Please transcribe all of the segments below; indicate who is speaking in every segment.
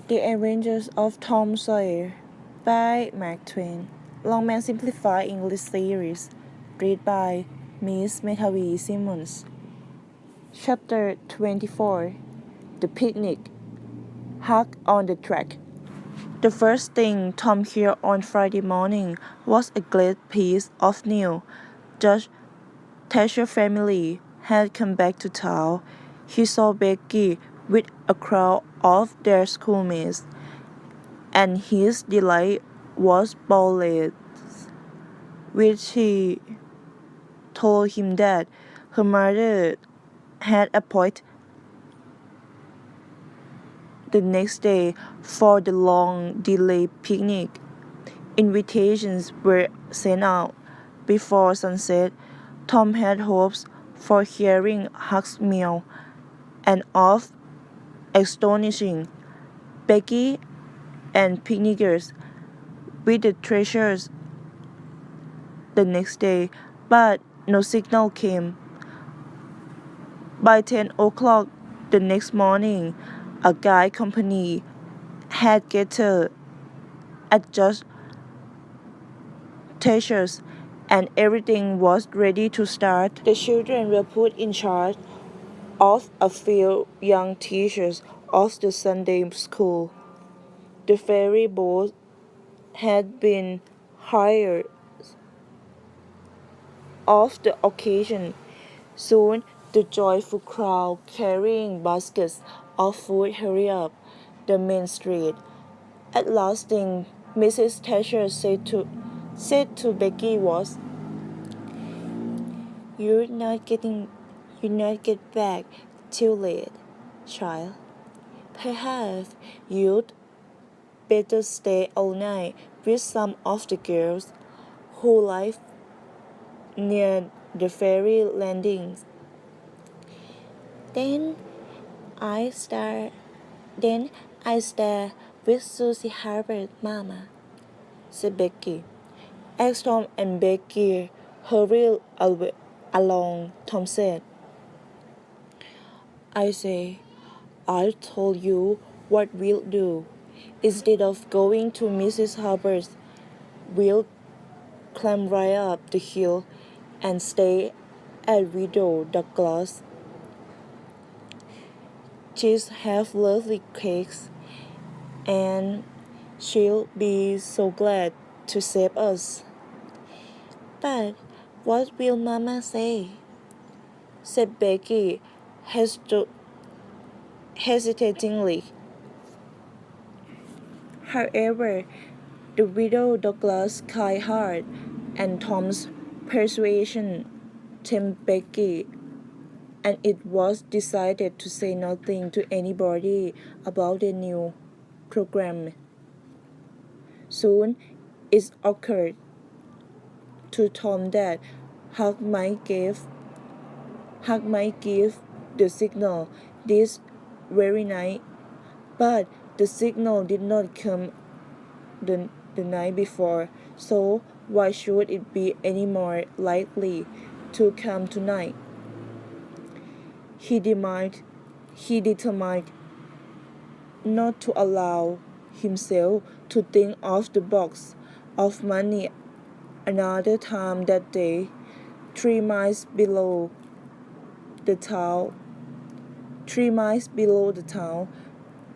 Speaker 1: The Adventures of Tom Sawyer by Mark Twain. Longman Simplified English Series. Read by Miss Metavi Simmons. Chapter 24. The Picnic. Hark on the Track. The first thing Tom heard on Friday morning was a glad piece of news. Judge Thatcher's family had come back to town. He saw Becky with a crowd of their schoolmates, and his delight was boundless when she told him that her mother had appointed the next day for the long-delayed picnic. Invitations were sent out before sunset. Tom had hopes for hearing Huck's meal and of astonishing Becky and picnickers with the treasures the next day, but no signal came. By 10 o'clock the next morning, a guide company had gathered at Judge Thatcher's, and everything was ready to start. The children were put in charge of a few young teachers of the Sunday school. The ferry boat had been hired of the occasion. Soon the joyful crowd carrying baskets of food hurried up the main street. At last thing Mrs. Thatcher said to Becky was, You're not get back till late, child. Perhaps you'd better stay all night with some of the girls who live near the ferry landings. Then I start with Susie Harper, Mama, said Becky. As Tom and Becky hurried along, Tom said, I say, I told you what we'll do. Instead of going to Mrs. Harper's, we'll climb right up the hill and stay at Widow Douglas. She's have lovely cakes, and she'll be so glad to save us. But what will Mama say? Said Becky hesitatingly. However, the Widow Douglas' kind heart and Tom's persuasion tempted Becky, and it was decided to say nothing to anybody about the new program. Soon it occurred to Tom that Huck might give the signal this very night, but the signal did not come the night before, so why should it be any more likely to come tonight? He determined not to allow himself to think of the box of money another time that day. 3 miles below the town,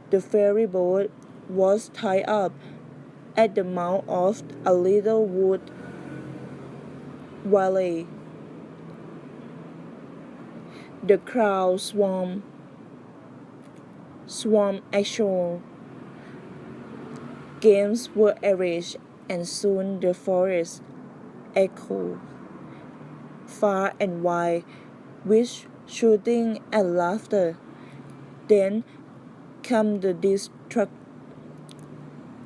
Speaker 1: the ferry boat was tied up at the mouth of a little wood valley. The crowd swarmed ashore. Games were arranged, and soon the forest echoed far and wide with shooting and laughter. Then came the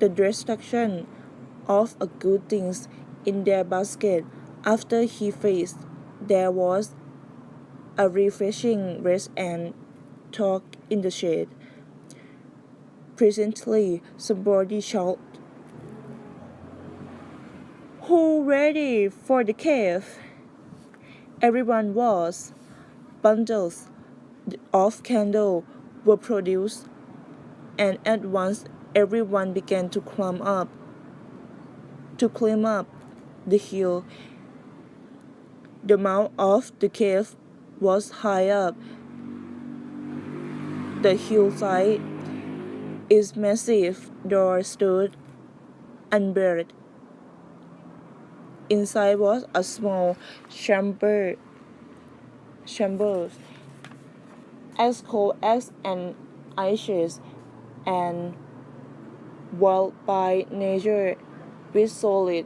Speaker 1: destruction of a good things in their basket. After he faced, there was a refreshing rest and talk in the shade. Presently, somebody shouted, Who ready for the cave? Everyone was. Bundles of candles were produced. and at once everyone began to climb up the hill. The mouth of the cave was high up the hillside. Its massive door stood unbarred. Inside was a small chamber as cold as an ice and walled by nature with solid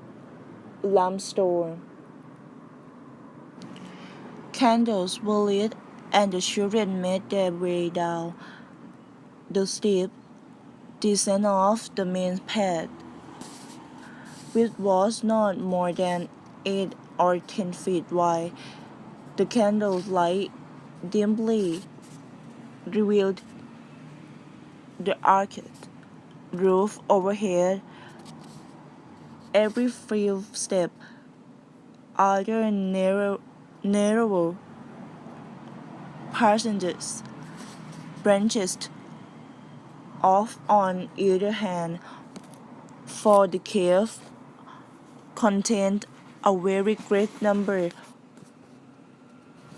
Speaker 1: limestone. Candles were lit, and the children made their way down the steep descent of the main path, which was not more than 8 or 10 feet wide. The candle's light dimly revealed the arched roof overhead. Every few steps, other narrower passages branched off on either hand, for the cave contained a very great number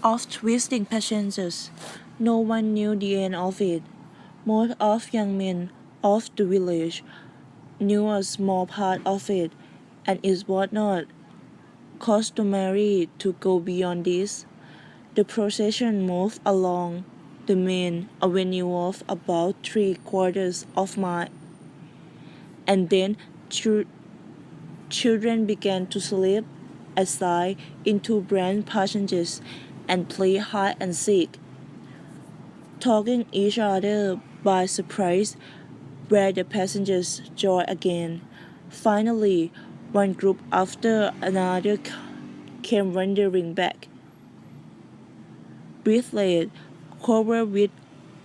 Speaker 1: of twisting passages. No one knew the end of it. Most of young men of the village knew a small part of it, and it was not customary to go beyond this. The procession moved along the main avenue of about 3/4 of a mile, and then children began to slip aside into branch passages and play hide and seek, taking each other by surprise where the passengers joined again. Finally, one group after another came wandering back, breathless, covered with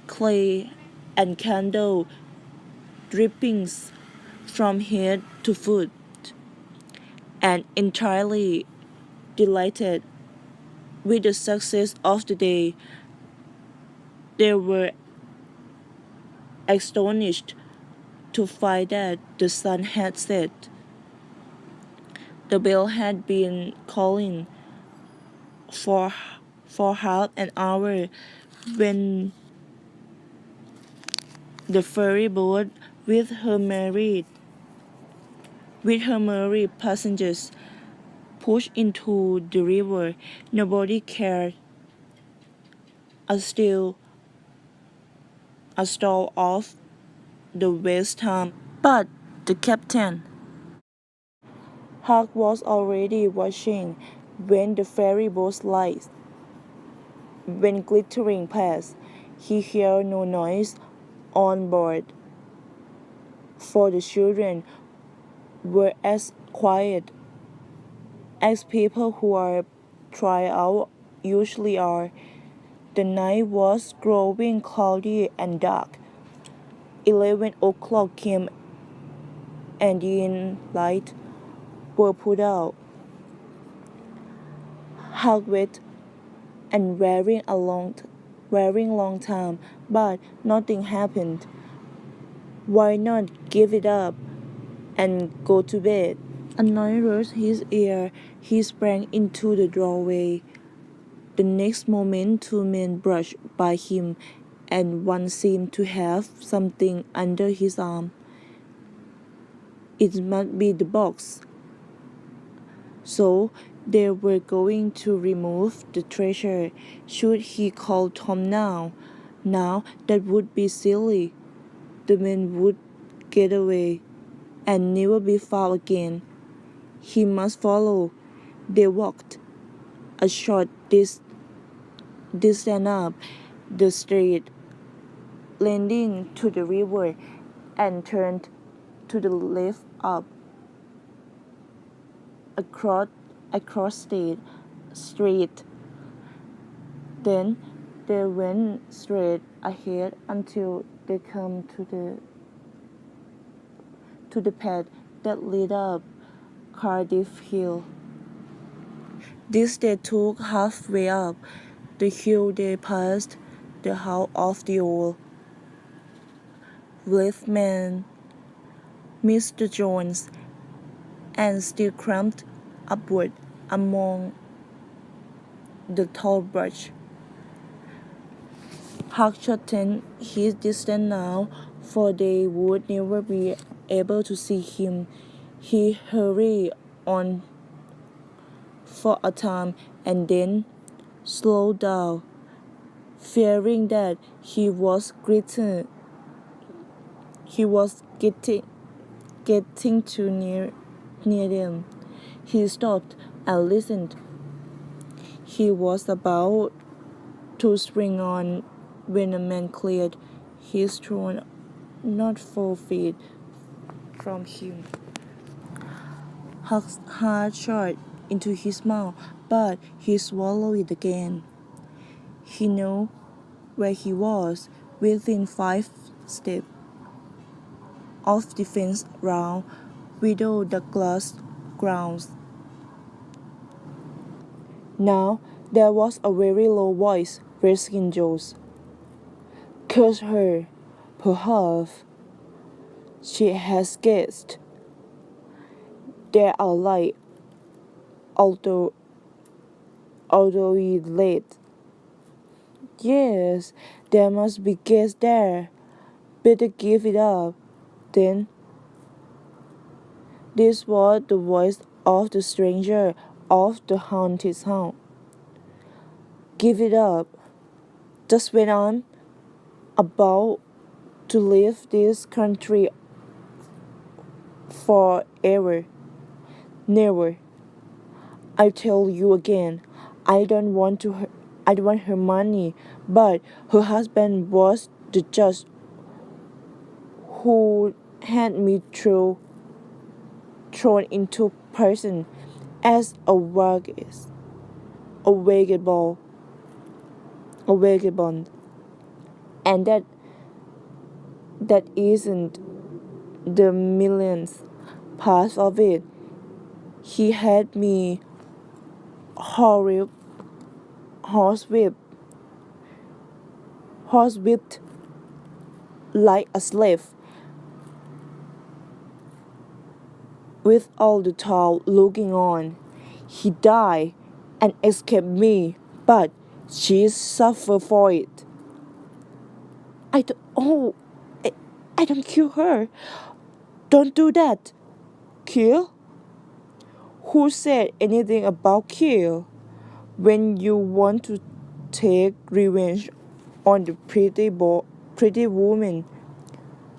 Speaker 1: clay and candle drippings from head to foot, and entirely delighted with the success of the day. They were astonished to find that the sun had set. The bell had been calling for half an hour when the ferry boat with her merry passengers pushed into the river. Nobody cared a stall of the waste time, but the captain. Huck was already watching when the ferry boat's lights went glittering past. He heard no noise on board, for the children were as quiet as people who are tried out usually are. The night was growing cloudy and dark. 11 o'clock came and the lights were put out. Huck waited and wearing long time, but nothing happened. Why not give it up and go to bed? A noise reached his ear. He sprang into the doorway. The next moment 2 men brushed by him, and one seemed to have something under his arm. It must be the box. So they were going to remove the treasure. Should he call Tom now? Now that would be silly. The men would get away and never be found again. He must follow. They walked a short distance up the street, leading to the river, and turned to the left up across the street. Then they went straight ahead until they came to the path that led up Cardiff Hill. This they took halfway up the hill. They passed the house of the old liftman, Mr. Jones, and still cramped upward among the tall brush. Huck shortened his distance now, for they would never be able to see him. He hurried on for a time and then slowed down, fearing that he was getting too near them. He stopped and listened. He was about to spring on when a man cleared his throat not 4 feet from him. Huck's heart shot into his mouth, but he swallowed it again. He knew where he was, within 5 steps of the fence round Widow Douglas' grounds. Now there was a very low voice raising Joe's. Curse her, perhaps she has guessed. There are light, although it's late. Yes, there must be guests there. Better give it up, then. This was the voice of the stranger of the haunted house. Give it up. Just when I'm about to leave this country forever. Never. I tell you again, I don't want her money, but her husband was the judge who had me thrown into prison as a vagabond, and that isn't the millionth part of it. He had me horsewhipped like a slave, with all the town looking on. He died and escaped me, but she suffered for it. I don't kill her. Don't do that. Kill? Who said anything about kill? When you want to take revenge on the pretty woman,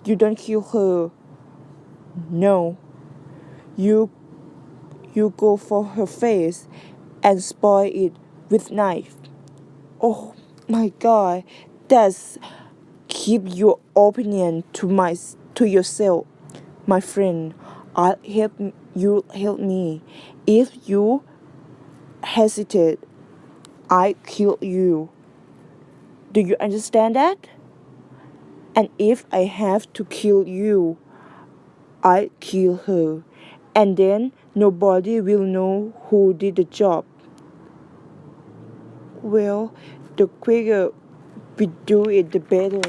Speaker 1: you don't kill her. No. You go for her face and spoil it with knife. Oh my God, that's keep your opinion to yourself, my friend. I'll help me. If you hesitate, I kill you. Do you understand that? And if I have to kill you, I kill her. And then nobody will know who did the job. Well, the quicker we do it, the better.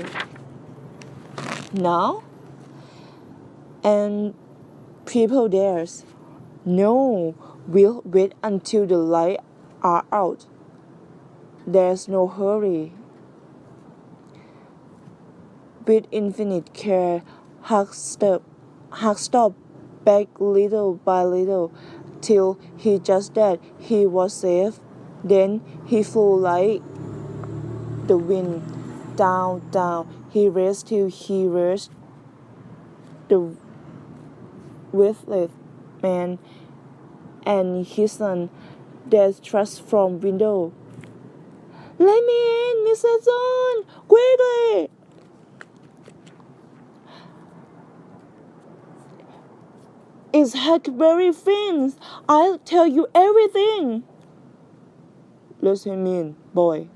Speaker 1: Now? And people dares. No, we'll wait until the lights are out. There's no hurry. With infinite care, Huck stopped back little by little, till he just that he was safe. Then he flew like the wind, down. He raced till he reached the witless man and his son, that thrust from window. Let me in, Mr. John, quickly! It's Huckleberry Finns. I'll tell you everything. Let him in, boy,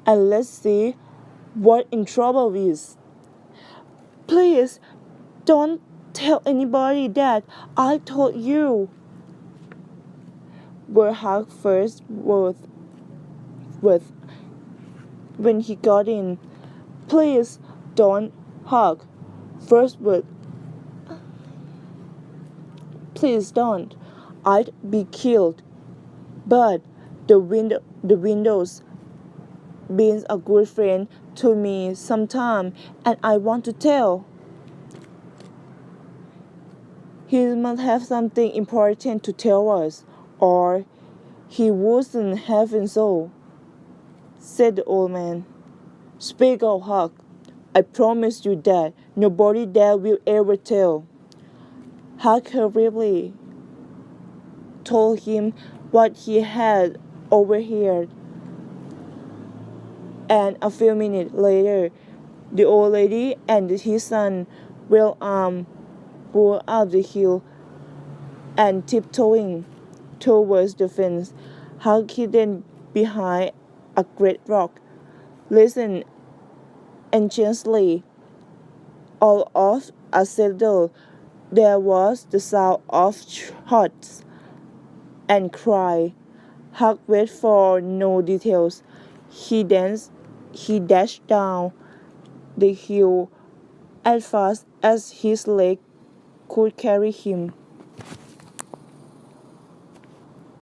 Speaker 1: and let's see what in trouble is. Please, don't tell anybody that I told you, were Huck's first words when he got in. Please don't, Huck. First word, please don't. I'd be killed. But the windows been a good friend to me sometime, and I want to tell. He must have something important to tell us, or he wouldn't have been so, said the old man. Speak out, Huck. I promise you that nobody there will ever tell. Huck hurriedly told him what he had overheard, and a few minutes later, the old lady and his son, well armed, bore up the hill and tiptoeing towards the fence, Huck hidden behind a great rock, listened anxiously. All of a sudden, there was the sound of shots and cry. Huck waited for no details. He dashed down the hill as fast as his leg could carry him.